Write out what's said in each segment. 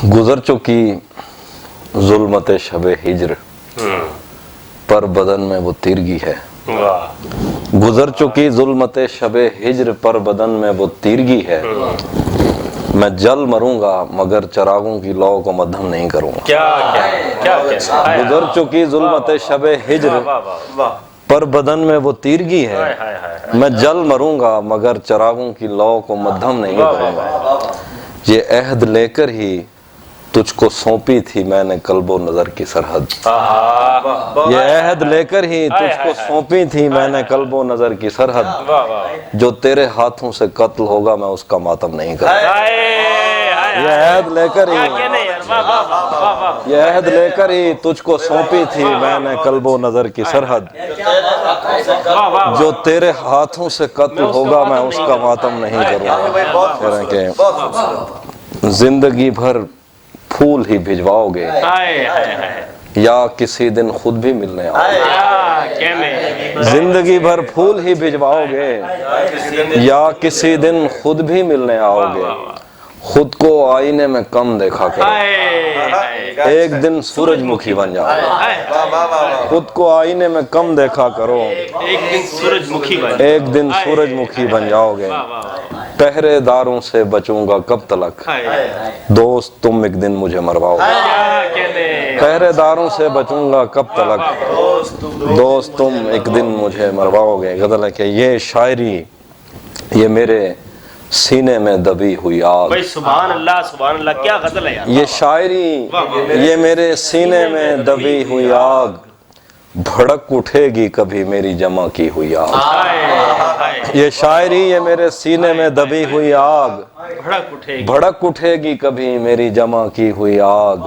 गुजर चुकी जुल्मत शबे हिज्र पर बदन में वो तीरगी है। गुजर चुकी जुल्मत शबे हिज्र पर बदन में वो तीरगी है। मैं जल मरूंगा मगर चरागों की लौ को मध्यम नहीं करूंगा। क्या गुजर चुकी जुल्मत शबे हिज्र पर बदन में वो तीरगी है। मैं जल मरूंगा मगर चरागों की लौ को मध्यम नहीं करूंगा। ये अहद लेकर ही तुझको सौंपी थी मैंने कल्बो नजर की सरहद। ये अहद लेकर ही तुझको सौंपी थी मैंने कल्बो नजर की सरहद। जो तेरे हाथों से कत्ल होगा मैं उसका मातम नहीं करूंगा। ये अहद लेकर ही तुझको सौंपी थी मैंने कल्बो नजर की सरहद। जो तेरे हाथों से कत्ल होगा मैं उसका मातम नहीं करूंगा। जिंदगी भर फूल ही भिजवाओगे या किसी दिन खुद भी मिलने आओगे। जिंदगी भर फूल ही भिजवाओगे या किसी दिन खुद भी मिलने आओगे। खुद को आईने में कम देखा करो, एक दिन सूरजमुखी बन जाओगे। खुद को आईने में कम देखा करो, एक दिन सूरजमुखी बन जाओगे। पहरेदारों से बचूंगा कब तलक, दोस्त तुम एक दिन मुझे मरवाओगे। पहरेदारों से बचूंगा कब तलक, दोस्त तुम एक दिन मुझे मरवाओगे। गजल है कि ये शायरी ये मेरे सीने में दबी हुई आग। भाई सुभान अल्लाह क्या गजल है यार। ये शायरी ये मेरे सीने में दबी हुई आग, भड़क उठेगी कभी मेरी जमा की हुई आग। ये शायरी ये मेरे सीने में दबी हुई आग, भड़क उठेगी कभी मेरी जमा की हुई आग।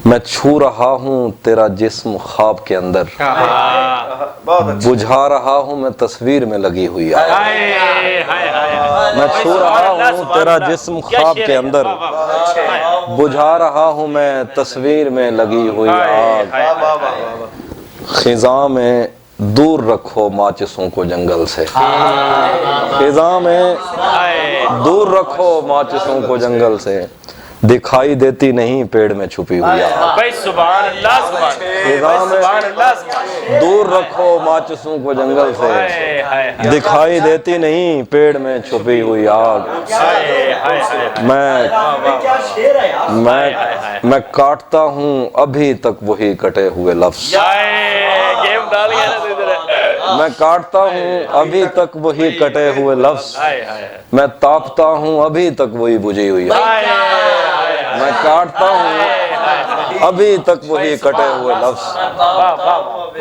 मैं छू रहा हूँ तेरा जिस्म ख्वाब के अंदर, बुझा रहा हूँ मैं तस्वीर में लगी हुई आग। मैं छू रहा हूँ तेरा जिस्म ख्वाब के अंदर, बुझा रहा हूँ मैं तस्वीर में लगी हुई आग। खिज़ा में दूर रखो माचिसों को जंगल से, खिज़ा में दूर रखो माचिसों को जंगल से। दिखाई देती नहीं पेड़ में छुपी हुई आग। खिज़ा में दूर रखो माचिसों को जंगल से, दिखाई देती नहीं पेड़ में छुपी हुई आग। मैं काटता हूँ अभी तक वही कटे हुए लफ्ज़। मैं काटता हूँ अभी तक वही कटे हुए लफ्ज़। मैं तापता हूँ अभी तक वही बुझी हुई आग। मैं काटता हूँ अभी तक वही कटे हुए लफ्ज़।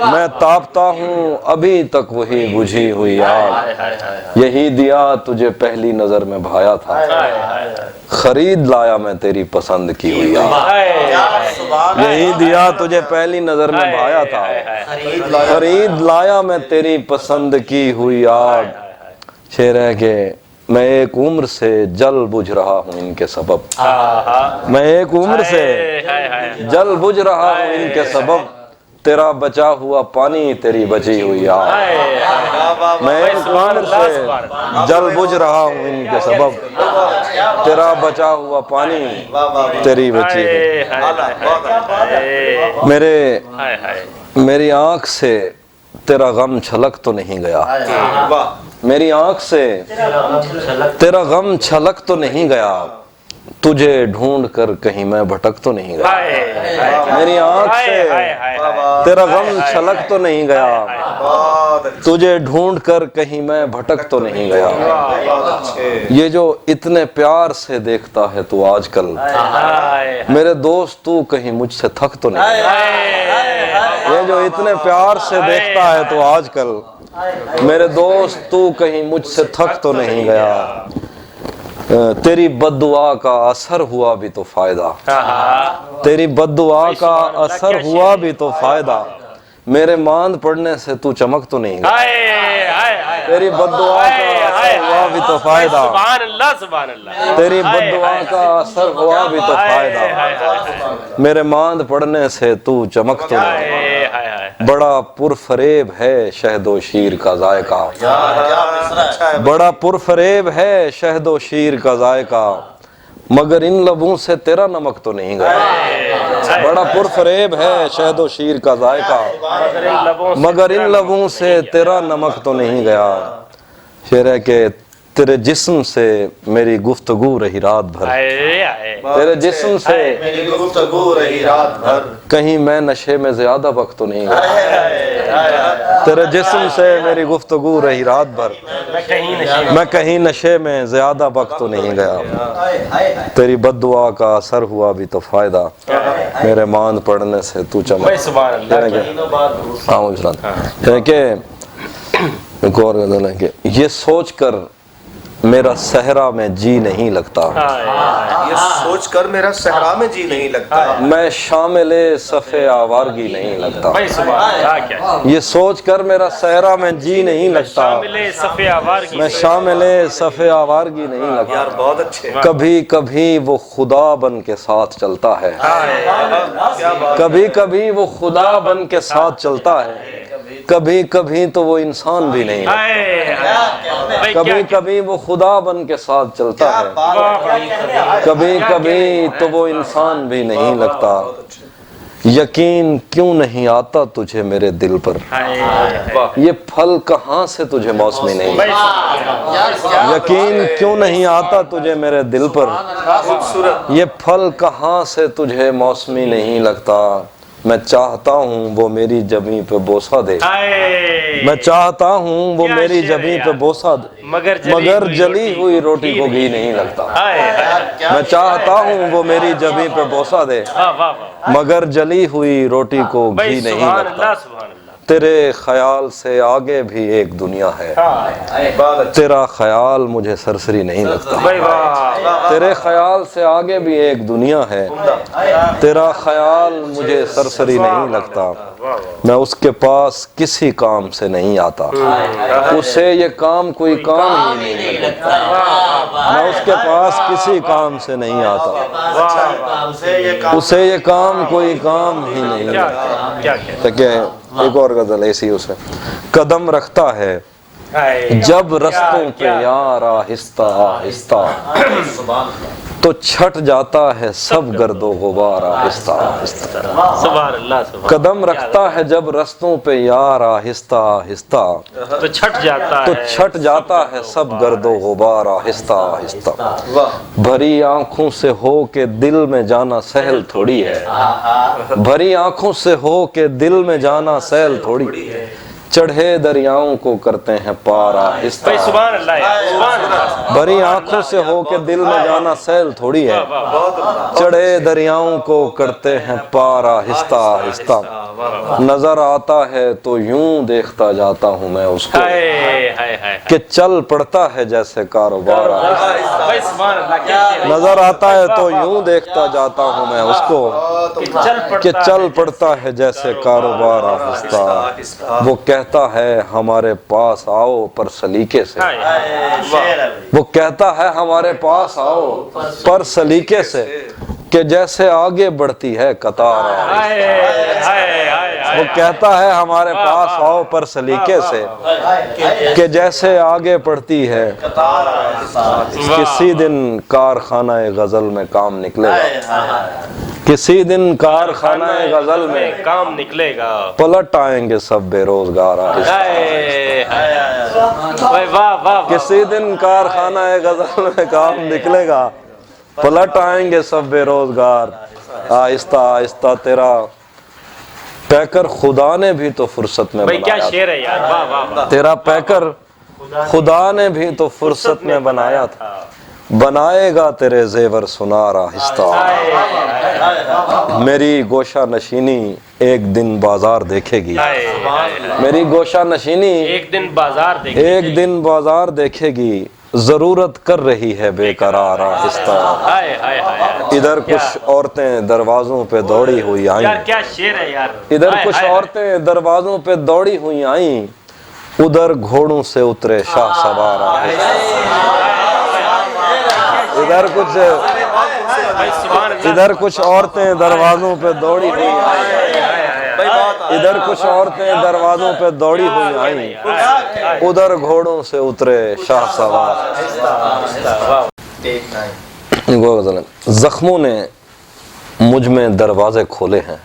मैं तापता हूँ अभी तक वही बुझी हुई आग। यही दिया तुझे पहली नजर में भाया था, खरीद लाया मैं तेरी पसंद की हुई आग। यही दिया तुझे पहली नजर में भाया था, खरीद लाया मैं तेरी पसंद की हुई आग। शेर है कि मैं एक उम्र से जल बुझ रहा हूँ इनके सबब। मैं एक उम्र से जल बुझ रहा हूँ इनके सबब। तेरा बचा हुआ पानी तेरी बची हुई आग। मैं एक उम्र से जल बुझ रहा हूँ इनके सबब। तेरा बचा हुआ पानी तेरी बची हुई। मेरी आँख से तेरा गम छलक तो नहीं गया, मेरी आँख से तेरा गम छलक तो नहीं गया। तुझे ढूंढ कर कहीं मैं भटक तो नहीं गया। मेरी आँख से तेरा गम छलक तो नहीं गया। तुझे ढूंढ कर कहीं मैं भटक तो नहीं गया। ये जो इतने प्यार से देखता है तू आजकल, मेरे दोस्त तू कहीं मुझसे थक तो नहीं गया। ये जो इतने प्यार से देखता है तू आजकल, मेरे दोस्त तू कहीं मुझसे थक तो नहीं गया। तेरी बद्दुआ का असर हुआ भी तो फायदा, तेरी बद्दुआ का असर हुआ भी तो फायदा। मेरे मांद पड़ने से तू चमक तो नहीं गया। तेरी बद्दुआ का असर हुआ भी तो फायदा, तेरी बद्दुआ का असर हुआ भी तो फायदा। मेरे मांद पड़ने से तू चमक तो नहीं। बड़ा पुरफरेब है शहदो शीर का जायका, बड़ा पुरफरेब है शहदो शीर का जायका। मगर इन लबों से तेरा नमक तो नहीं गया। बड़ा पुरफरेब है शहद व शीर का जायका, मगर इन लबों से तेरा नमक तो नहीं गया। शेर है कि तेरे जिस्म से मेरी गुफ्तगू रही रात भर, तेरे जिस्म से मेरी गुफ्तगू रही रात भर, कहीं मैं नशे में ज्यादा वक्त तो नहीं गया। तेरे जिस्म से मेरी गुफ्तगू रही रात भर, मैं कहीं नशे में ज्यादा वक्त तो नहीं गया। तेरी बद्दुआ का असर हुआ भी तो फायदा, मेरे मान पड़ने से तू चमक। एक और गजल है कि ये सोच कर मेरा सहरा में जी नहीं लगता, ये सोच कर मेरा सहरा में जी नहीं लगता, मैं शामिले सफ़े आवारगी नहीं लगता। ये सोच कर मेरा सहरा में जी नहीं लगता, मैं शामिले सफ़े आवारगी नहीं लगता। यार बहुत अच्छे। कभी कभी वो खुदा बन के साथ चलता है, कभी कभी वो खुदा बन के साथ चलता है, कभी कभी तो वो इंसान भी नहीं, कभी कभी वो खुदा बन के साथ चलता है, कभी कभी तो वो इंसान भी नहीं लगता। यकीन क्यों नहीं आता तुझे मेरे दिल पर, ये फल कहाँ से तुझे मौसमी नहीं, यकीन क्यों नहीं आता तुझे मेरे दिल पर, ये फल कहाँ से तुझे मौसमी नहीं लगता। मैं चाहता हूँ वो मेरी जमी पे बोसा दे, मैं चाहता हूँ वो मेरी जमी पे बोसा दे, मगर जली हुई रोटी को घी नहीं लगता। मैं चाहता हूँ वो मेरी जमी पे बोसा दे, मगर जली हुई रोटी को घी नहीं लगता। तेरे ख्याल से आगे भी एक दुनिया है, तेरा ख्याल मुझे सरसरी नहीं लगता। तेरे ख्याल से आगे भी एक दुनिया है, तेरा ख्याल मुझे सरसरी नहीं लगता। मैं उसके पास किसी काम से नहीं आता, उसे ये काम कोई काम ही नहीं लगता। मैं उसके पास किसी काम से नहीं आता, उसे ये काम कोई काम ही नहीं लगता। एक और गजल ऐसी उसे, कदम रखता है जब रस्तों पे यार आहिस्ता आहिस्ता, तो छट जाता है सब गर्दो गुबार आहिस्ता आहिस्ता। कदम रखता है जब रस्तों पे यार आहिस्ता आहिस्ता, तो छट जाता है सब गर्दो गुबार आहिस्ता आहिस्ता। भरी आंखों से हो के दिल में जाना सहल थोड़ी है, भरी आंखों से हो के दिल में जाना सहल थोड़ी है। चढ़े दरियाओं को करते हैं पार आहिस्ता, भरी आंखों से हो के दिल में जाना सहल थोड़ी है। चढ़े दरियाओं को करते हैं पार आहिस्ता आहिस्ता। नजर आता है तो यूं देखता जाता हूँ मैं उसको, कि चल पड़ता है जैसे कारोबार आहिस्ता। नजर आता है तो यूं देखता जाता हूँ मैं उसको, कि चल पड़ता है जैसे कारोबार आहिस्ता। वो कहता है हमारे पास आओ पर सलीके से, वो कहता है हमारे पास आओ पर सलीके से, कि जैसे आगे बढ़ती है कतार। वो कहता है हमारे पास आओ पर सलीके से, कि जैसे आगे बढ़ती है। किसी दिन कारखाना गजल में काम निकलेगा, किसी दिन कारखाना गजल में काम निकलेगा, पलट आएंगे सब बेरोजगार। किसी दिन कारखाना गजल में काम निकलेगा, पलट आएंगे सब बेरोजगार। आहिस्ता आहिस्ता तेरा पैकर खुदा ने भी तो फुर्सत में बनाया, क्या शेर है यार, वाह वाह वाह। तेरा पैकर खुदा ने भी तो फुर्सत में बनाया था, बनाएगा तेरे जेवर सुनार आहिस्ता। मेरी गोशा नशीनी एक दिन बाजार देखेगी, मेरी गोशा नशीनी एक दिन बाजार देखेगी, एक दिन बाजार देखेगी। जरूरत कर रही है बेकरार आहिस्ता। इधर कुछ औरतें दरवाजों पे दौड़ी हुई आई, यार क्या शेर है यार। इधर कुछ औरतें दरवाजों पे दौड़ी हुई आई, उधर घोड़ों से उतरे शाह सवार आहिस्ता। इधर कुछ औरतें दरवाजों पे दौड़ी हुई आई, इधर कुछ औरतें दरवाजों पे दौड़ी हुई आई, उधर घोड़ों से उतरे शाह सवार। زخموں نے مجھ میں دروازے کھولے ہیں،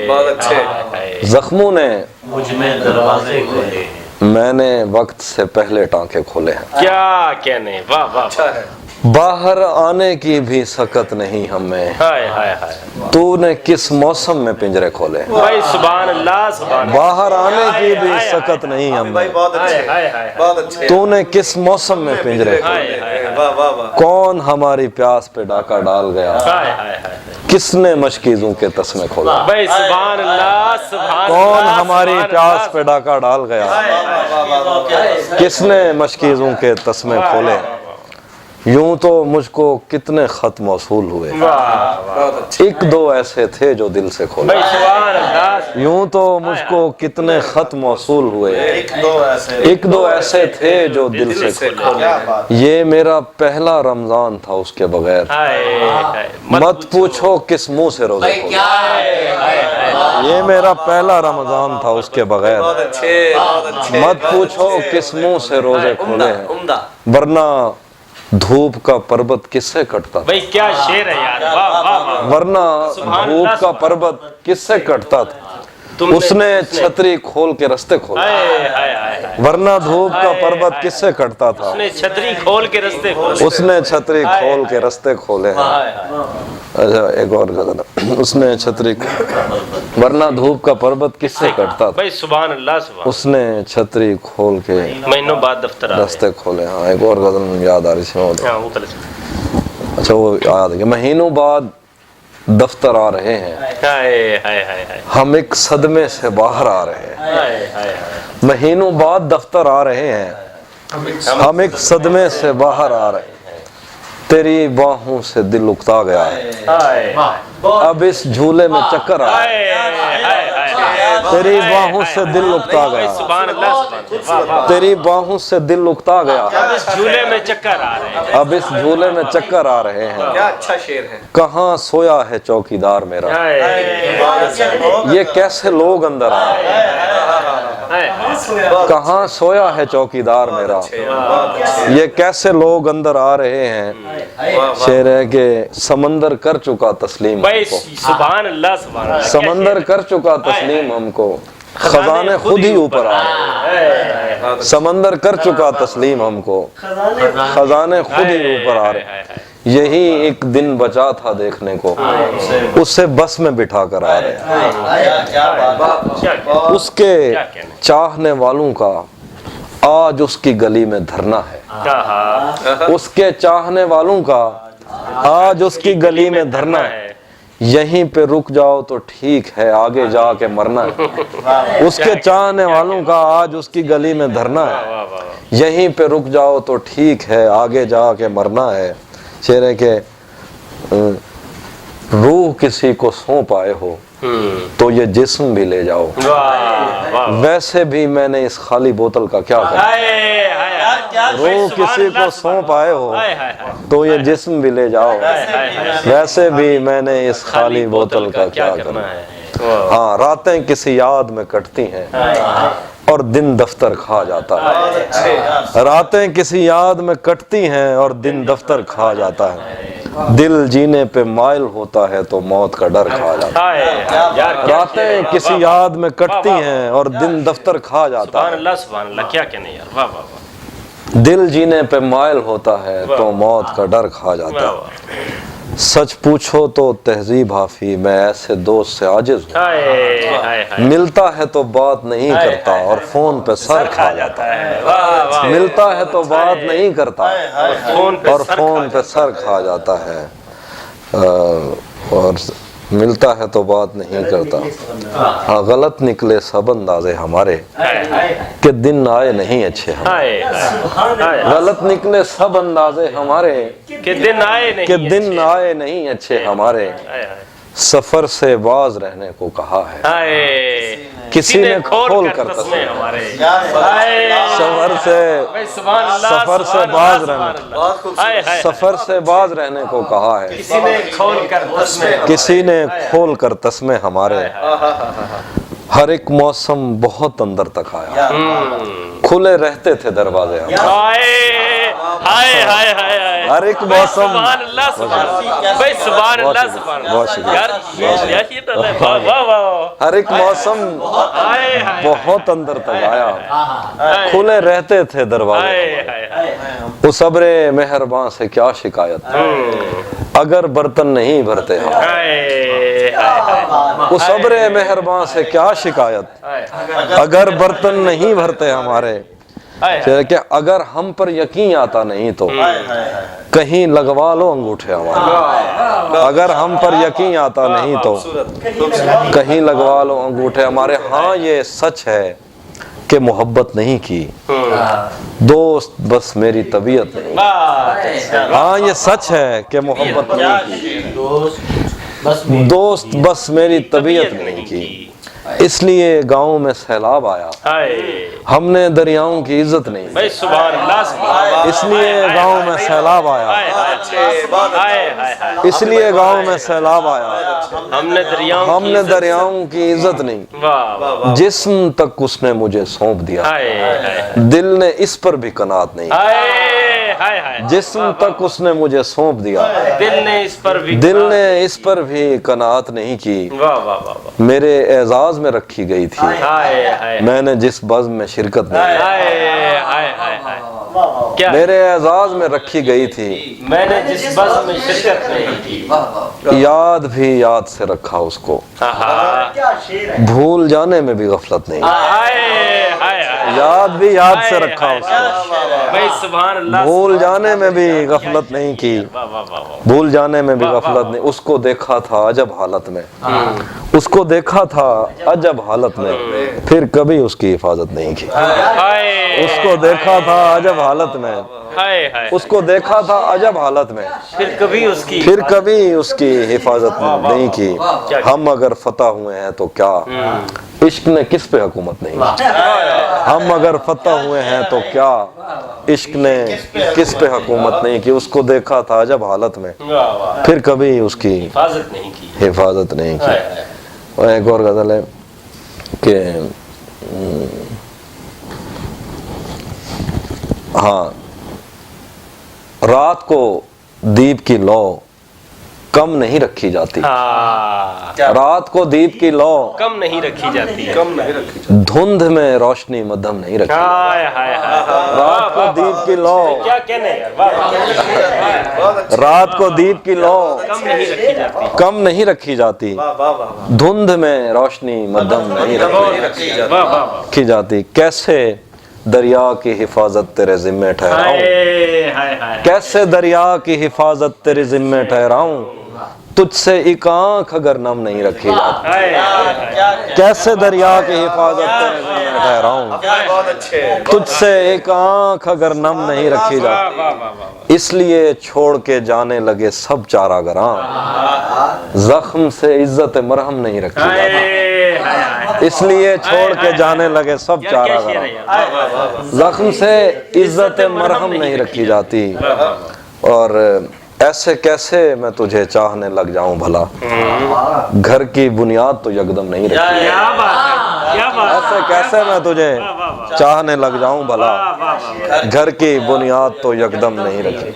بہت اچھے، زخموں نے مجھ میں دروازے کھولے، میں نے وقت سے پہلے ٹانکے کھولے ہیں، کیا کہنے، واہ واہ، اچھا ہے، باہر آنے کی بھی سکت نہیں ہمیں، ہائے ہائے ہائے، تو نے کس موسم میں پنجرے کھولے، بھائی سبحان اللہ سبحان اللہ، باہر آنے کی بھی سکت نہیں بھائی ہمیں، بہت اچھے، ہائے ہائے، بہت اچھے، تو نے کس موسم میں پنجرے کھولے، واہ واہ واہ، کون ہماری پیاس پہ ڈاکہ ڈال گیا، ہائے ہائے ہائے، کس نے مشکیزوں کے تسمے کھولا، بھائی سبحان اللہ سبحان اللہ، کون ہماری پیاس پہ ڈاکہ ڈال گیا، کس نے مشکیزوں کے تسمے کھولے، یوں تو مجھ کو کتنے خط موصول ہوئے، بہت اچھے، ایک دو ایسے تھے جو دل سے کھولے، بھائی سبحان اللہ، یوں تو مجھ کو کتنے خط موصول ہوئے، ایک دو ایسے، ایک دو ایسے تھے جو دل سے کھولے، کیا بات، یہ میرا پہلا رمضان تھا اس کے بغیر، ہائے ہائے، مت پوچھو کس منہ سے روزے کھولے، یہ میرا پہلا رمضان تھا اس کے بغیر، بہت اچھے، بہت اچھے، مت پوچھو کس منہ سے روزے کھولے ہیں، عمدہ، ورنہ دھوپ کا پربت کس سے کٹتا تھا، بھائی کیا شعر ہے یار، واہ واہ واہ، ورنہ دھوپ کا پربت کس سے کٹتا تھا، اس نے چھتری کھول کے رستے کھولے، ہائے ہائے ہائے، ورنہ دھوپ کا پربت کس سے کٹتا تھا، اس نے چھتری کھول کے رستے کھولے، اس نے چھتری کھول کے رستے کھولے ہیں، ہائے ہائے، اچھا ایک اور غزل ہے، اس نے چھتری ورنہ دھوپ کا پربت کس سے کٹتا تھا، بھائی سبحان اللہ سبحان، اس نے چھتری کھول کے مہینوں بعد دفتر آ رستے کھولے، ہاں ایک اور غزل مجھے یاد آ رہی تھی، ہاں وہ تلے، اچھا وہ یاد ہے کہ مہینوں بعد دفتر آ رہے ہیں، ہائے ہائے ہائے ہائے، ہم ایک صدمے سے باہر آ رہے ہیں، ہائے ہائے، مہینوں بعد دفتر آ رہے ہیں، ہم ایک صدمے سے باہر آ رہے ہیں، تیری باہوں سے دل اکتا گیا ہے، ہائے اب اس جھولے میں چکر آ رہا ہے، ہائے، تیری باہوں سے دل اکتا گیا، سبحان اللہ سبحان اللہ، واہ واہ، تیری باہوں سے دل اکتا گیا، اس جھولے میں چکر آ رہے ہیں، اب اس جھولے میں چکر آ رہے ہیں، کیا اچھا شعر ہے، کہاں سویا ہے چوکیدار میرا، یہ کیسے لوگ اندر آ رہے ہیں، کہاں سویا ہے چوکیدار میرا، یہ کیسے لوگ اندر آ رہے ہیں، شعر ہے کہ سمندر کر چکا تسلیم بھائی ہم کو، سبحان اللہ سبحان اللہ، سمندر کر چکا تسلیم ہم کو، خزانے خود ہی اوپر آ رہے ہیں، سمندر کر چکا تسلیم ہم کو، خزانے خود ہی اوپر آ رہے ہیں، یہی ایک دن بچا تھا دیکھنے کو، اسے بس میں بٹھا کر آ رہے ہیں، اس کے چاہنے والوں کا آج اس کی گلی میں دھرنا ہے، اس کے چاہنے والوں کا آج اس کی گلی میں دھرنا ہے، یہیں پہ رک جاؤ تو ٹھیک ہے آگے جا کے مرنا ہے، اس کے چاہنے والوں کا آج اس کی گلی میں دھرنا ہے، یہیں پہ رک جاؤ تو ٹھیک ہے آگے جا کے مرنا ہے، شعر ہے کہ روح کسی کو سونپ آئے ہو تو یہ جسم بھی لے جاؤ، ویسے بھی میں نے اس خالی بوتل کا کیا کرنا، روح کسی کو سونپ آئے ہو تو یہ جسم بھی لے جاؤ، ویسے بھی میں نے اس خالی بوتل کا کیا کرنا ہے، ہاں راتیں کسی یاد میں کٹتی ہیں اور دن دفتر کھا جاتا ہے، راتیں کسی یاد میں کٹتی ہیں اور دن دفتر کھا جاتا ہے، دل جینے پہ مائل ہوتا ہے تو موت کا ڈر کھا جاتا ہے، راتیں کسی یاد میں کٹتی ہیں اور دن دفتر کھا جاتا ہے، سبحان اللہ، کیا کہنے یار، واہ واہ واہ، دل جینے پہ مائل ہوتا ہے تو موت کا ڈر کھا جاتا ہے، سچ پوچھو تو تہذیب حافی میں ایسے دوست سے عاجز ہوں، ملتا ہے تو بات نہیں کرتا اور فون پہ سر کھا جاتا ہے، ملتا ہے تو بات نہیں کرتا اور فون پہ سر کھا جاتا ہے، اور ملتا ہے تو بات نہیں کرتا، ہاں غلط نکلے سب اندازے ہمارے کہ دن آئے نہیں اچھے ہمارے، غلط نکلے سب اندازے ہمارے کہ دن آئے نہیں اچھے ہمارے، سفر سے باز رہنے کو کہا ہے کسی نے کھول کر تسمے، سفر سے باز رہنے، سفر سے باز رہنے کو کہا ہے کسی نے کھول کر تسمے ہمارے، ہر ایک موسم بہت اندر تک آیا، کھلے رہتے تھے دروازے ہمارے، ہائے ہائے ہائے ہائے ہر ایک بھائی موسم سبحان اللہ سبحان اللہ بھائی سبحان اللہ سبحان بہت اللہ شکریہ، یار یہ تو ہے واہ واہ واہ ہر ایک موسم ہائے ہائے بہت اندر تک آیا، کھلے رہتے تھے دروازے ہائے ہائے ہائے اس صبر مہرباں سے کیا شکایت، اگر برتن نہیں بھرتے ہم، ہائے ہائے اس صبر مہرباں سے کیا شکایت، اگر برتن نہیں بھرتے ہمارے، کہ اگر ہم پر یقین آتا نہیں تو کہیں لگوا لو انگوٹھے ہمارے، اگر ہم پر یقین آتا نہیں تو کہیں لگوا لو انگوٹھے ہمارے۔ ہاں یہ سچ ہے کہ محبت نہیں کی، دوست بس میری طبیعت نہیں، ہاں یہ سچ ہے کہ محبت نہیں کی، دوست بس میری طبیعت نہیں کی، اس لیے گاؤں میں سیلاب آیا، ہم نے دریاؤں کی عزت نہیں کی، بھائی سبحان اللہ سبحان اللہ اس لیے گاؤں میں سیلاب آیا، اس لیے گاؤں میں سیلاب آیا، ہم نے دریاؤں کی عزت نہیں، جسم تک اس نے مجھے سونپ دیا، دل نے اس پر بھی قناعت نہیں، جسم تک اس نے مجھے سونپ دیا، دل نے اس پر بھی قناعت نہیں کی، میرے اعزاز میں رکھی گئی تھی، میں نے جس بزم میں شرکت نہیں کی، میرے اعزاز میں رکھی گئی تھی، میں نے جس بزم میں شرکت نہیں کی، یاد بھی یاد سے رکھا اس کو، بھول جانے میں بھی غفلت نہیں، یاد بھی یاد سے رکھا اس کو، بھائی سبحان اللہ بھول جانے میں بھی غفلت نہیں کی، بھول جانے میں بھی غفلت نہیں، اس کو دیکھا تھا عجب حالت میں، اس کو دیکھا تھا عجب حالت میں، پھر کبھی اس کی حفاظت نہیں کی، اس کو دیکھا تھا عجب حالت میں، اس کو دیکھا تھا عجب حالت میں، پھر کبھی اس کی حفاظت نہیں کی، ہم اگر فتح ہوئے ہیں تو کیا، عشق نے کس پہ حکومت نہیں کی، ہم اگر فتح ہوئے ہیں تو کیا، عشق نے کس پہ حکومت نہیں کی، اس کو دیکھا تھا عجب حالت میں، پھر کبھی اس کی حفاظت نہیں کی۔ اور ایک اور غزل ہے کہ ہاں، رات کو دیپ کی لو کم نہیں رکھی جاتی، رات کو دیپ کی لو کم نہیں رکھی جاتی، دھند میں روشنی مدھم نہیں رکھی جاتی، رات کو دیپ کی لو، کیا کہنے یار، رات کو دیپ کی لو کم نہیں رکھی جاتی، کم نہیں رکھی جاتی، دھند میں روشنی مدھم نہیں رکھی جاتی، کیسے دریا کی حفاظت تیرے ذمے ٹھہراؤں، کیسے دریا کی حفاظت تیرے ذمے ٹھہراؤں، تجھ سے ایک آنکھ اگر نم نہیں رکھی جاتی، کیسے دریا کی حفاظت تیرے ذمے ٹھہراؤں، تجھ سے ایک آنکھ اگر نم نہیں رکھی جاتی، اس لیے چھوڑ کے جانے لگے سب چارہ گراں، زخم سے عزت مرہم نہیں رکھی جاتی، اس لیے چھوڑ کے جانے لگے سب چارہ گراں، زخم سے عزت مرہم نہیں رکھی جاتی، اور ایسے کیسے میں تجھے چاہنے لگ جاؤں بھلا، گھر کی بنیاد تو یکدم نہیں رکھی، ایسے کیسے میں تجھے چاہنے لگ جاؤں بھلا، گھر کی بنیاد تو یکدم نہیں رکھی،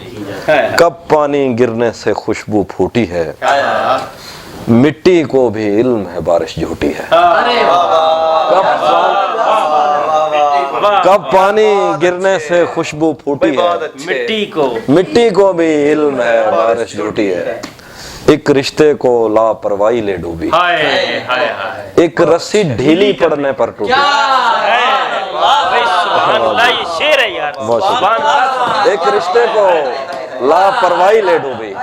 کب پانی گرنے سے خوشبو پھوٹی ہے، مٹی کو بھی علم ہے بارش جھوٹی ہے، کب پانی گرنے سے خوشبو پھوٹی ہے، مٹی کو بھی علم ہے بارش جھوٹی ہے، ایک رشتے کو لاپرواہی لے ڈوبی، ایک رسی ڈھیلی پڑنے پر ٹوٹی، ایک رشتے کو لاپرواہی لے ڈوبی،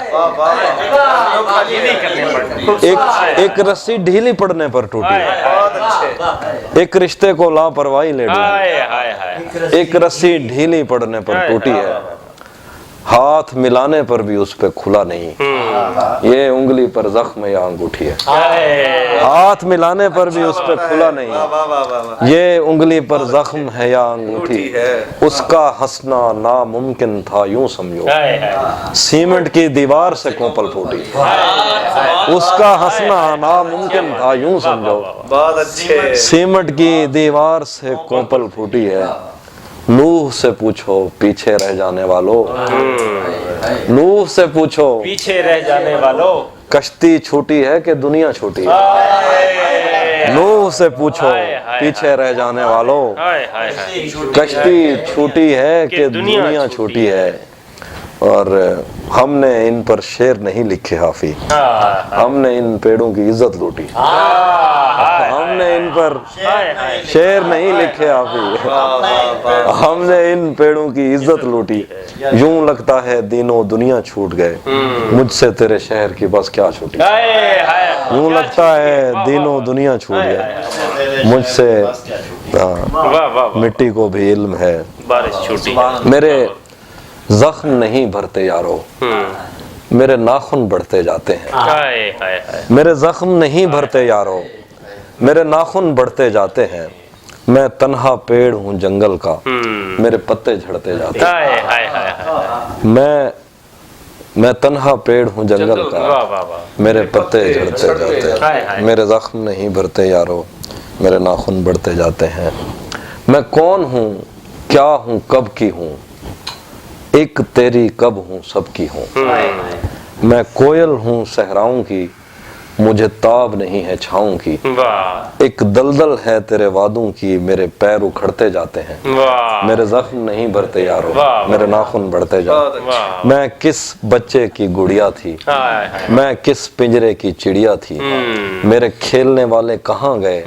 ایک رسی ڈھیلی پڑنے پر ٹوٹی، ایک رشتے کو لاپرواہی لے ڈوبی، ایک رسی ڈھیلی پڑنے پر ٹوٹی ہے، ہاتھ ملانے پر بھی اس پہ کھلا نہیں، یہ انگلی پر زخم یا انگوٹھی ہے، ہاتھ ملانے پر بھی اس پہ کھلا نہیں، یہ انگلی پر زخم ہے یا انگوٹھی ہے، اس کا ہنسنا ناممکن تھا یوں سمجھو، سیمنٹ کی دیوار سے کوپل پھوٹی، اس کا ہنسنا ناممکن تھا یوں سمجھو، سیمنٹ کی دیوار سے کوپل پھوٹی ہے، नूह से पूछो पीछे रह जाने वालों, नूह से पूछो पीछे रह जाने वालों, कश्ती छोटी है कि दुनिया छोटी है। नूह से पूछो पीछे रह जाने वालों, कश्ती छोटी है कि दुनिया छोटी है। और हमने इन पर शेर नहीं लिखे हाफी, हमने इन पेड़ों की इज्जत लूटी, हमने इन पर शेर नहीं लिखे हाफी, हमने इन पेड़ों की इज्जत लूटी। यूं लगता है दिनों दुनिया छूट गए, मुझसे तेरे शहर की बस क्या छूटी। यूं लगता है दिनों दुनिया छूट गए, मुझसे मिट्टी को भी इल्म है। बारिश छूटी, मेरे जख्म नहीं भरते यारो, मेरे नाखून बढ़ते जाते हैं। मेरे जख्म नहीं भरते यारो, मेरे नाखून बढ़ते जाते हैं। मैं तन्हा पेड़ हूँ जंगल का, मेरे पत्ते झड़ते जाते हैं। मैं तन्हा पेड़ हूँ जंगल का, मेरे पत्ते झड़ते जाते हैं। मेरे जख्म नहीं भरते यारो, मेरे नाखून बढ़ते जाते हैं। मैं कौन हूँ, क्या हूँ, कब की हूँ, एक तेरी कब हूँ सबकी हूँ। मैं कोयल हूँ सहराओं की, मुझे ताब नहीं है छाँव की। एक दलदल है तेरे वादों की, मेरे पैर उखड़ते जाते हैं। मेरे जख्म नहीं भरते यारो, मेरे नाखून बढ़ते जाते। मैं किस बच्चे की गुड़िया थी, मैं किस पिंजरे की चिड़िया थी। मेरे खेलने वाले कहाँ गए,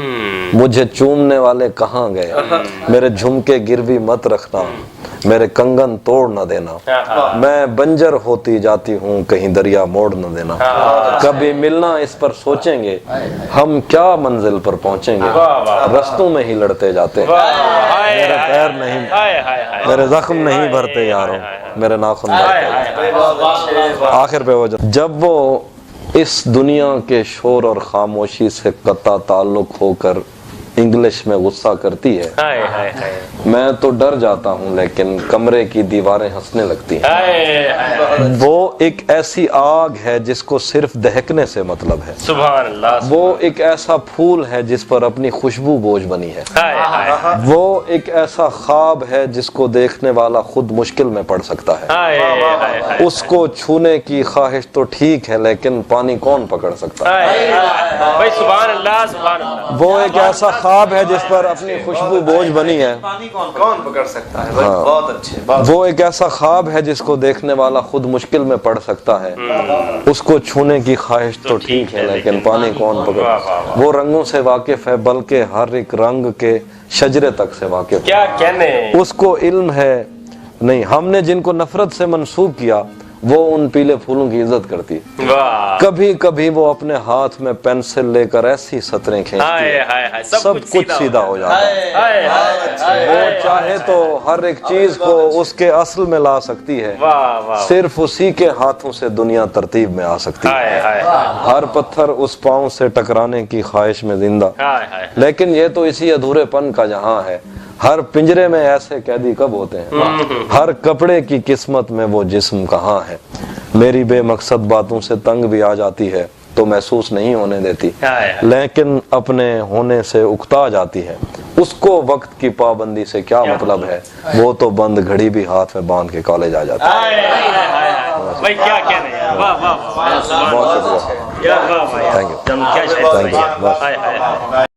मुझे चूमने वाले कहाँ गए। मेरे झुमके गिरवी मत रखना, मेरे कंगन तोड़ न देना। मैं बंजर होती जाती हूँ, कहीं दरिया मोड़ न देना। कभी मिलना इस पर सोचेंगे, हम क्या मंजिल पर पहुँचेंगे, रस्तों में ही लड़ते जाते हैं। मेरे पैर नहीं, मेरे जख्म नहीं भरते यारों, मेरे नाखून भरते। आखिर पे वो जब वो इस दुनिया के शोर और खामोशी से कता ताल्लुक होकर इंग्लिश में गुस्सा करती है, मैं तो डर जाता हूँ, लेकिन कमरे की दीवारें हंसने लगती हैं। वो एक ऐसी आग है जिसको सिर्फ दहकने से मतलब है। सुभान अल्लाह। वो एक ऐसा फूल है जिस पर अपनी खुशबू बोझ बनी है। वो एक ऐसा ख्वाब है जिसको देखने वाला खुद मुश्किल में पड़ सकता है। उसको छूने की ख्वाहिश तो ठीक है, लेकिन पानी कौन पकड़ सकता है। भाई सुभान अल्लाह, सुभान अल्लाह। वो एक ऐसा ख्वाब है जिस पर अपनी खुशबू बोझ बनी है। पानी कौन पकड़ सकता है। हाँ। बहुत अच्छे। वो एक ऐसा ख्वाब है जिसको देखने वाला खुद मुश्किल में पड़ सकता है। उसको छूने की ख्वाहिश तो ठीक है, लेकिन पानी कौन पकड़। वो रंगों से वाकिफ है, बल्कि हर एक रंग के शजरे तक से वाकिफ। क्या कहने। उसको इल्म है नहीं, हमने जिनको नफरत से मंसूब किया वो उन पीले फूलों की इज्जत करती। कभी कभी वो अपने हाथ में पेंसिल लेकर ऐसी सतरें खींचती है, सब कुछ सीधा हो जाता है। वो चाहे तो हर एक चीज को उसके असल में ला सकती है, सिर्फ उसी के हाथों से दुनिया तरतीब में आ सकती है। हर पत्थर उस पांव से टकराने की ख्वाहिश में जिंदा, लेकिन ये तो इसी अधूरेपन का जहां है। हर पिंजरे में ऐसे कैदी कब होते हैं, हर कपड़े की किस्मत में वो जिस्म कहाँ है। मेरी बेमकसद बातों से तंग भी आ जाती है तो महसूस नहीं होने देती, लेकिन अपने होने से उकता जाती है। उसको वक्त की पाबंदी से क्या मतलब है, वो तो बंद घड़ी भी हाथ में बांध के कॉलेज आ जाती है। भाई क्या कहने हैं। वाह वाह, बहुत शुक्रिया, थैंक यू, थैंक यू।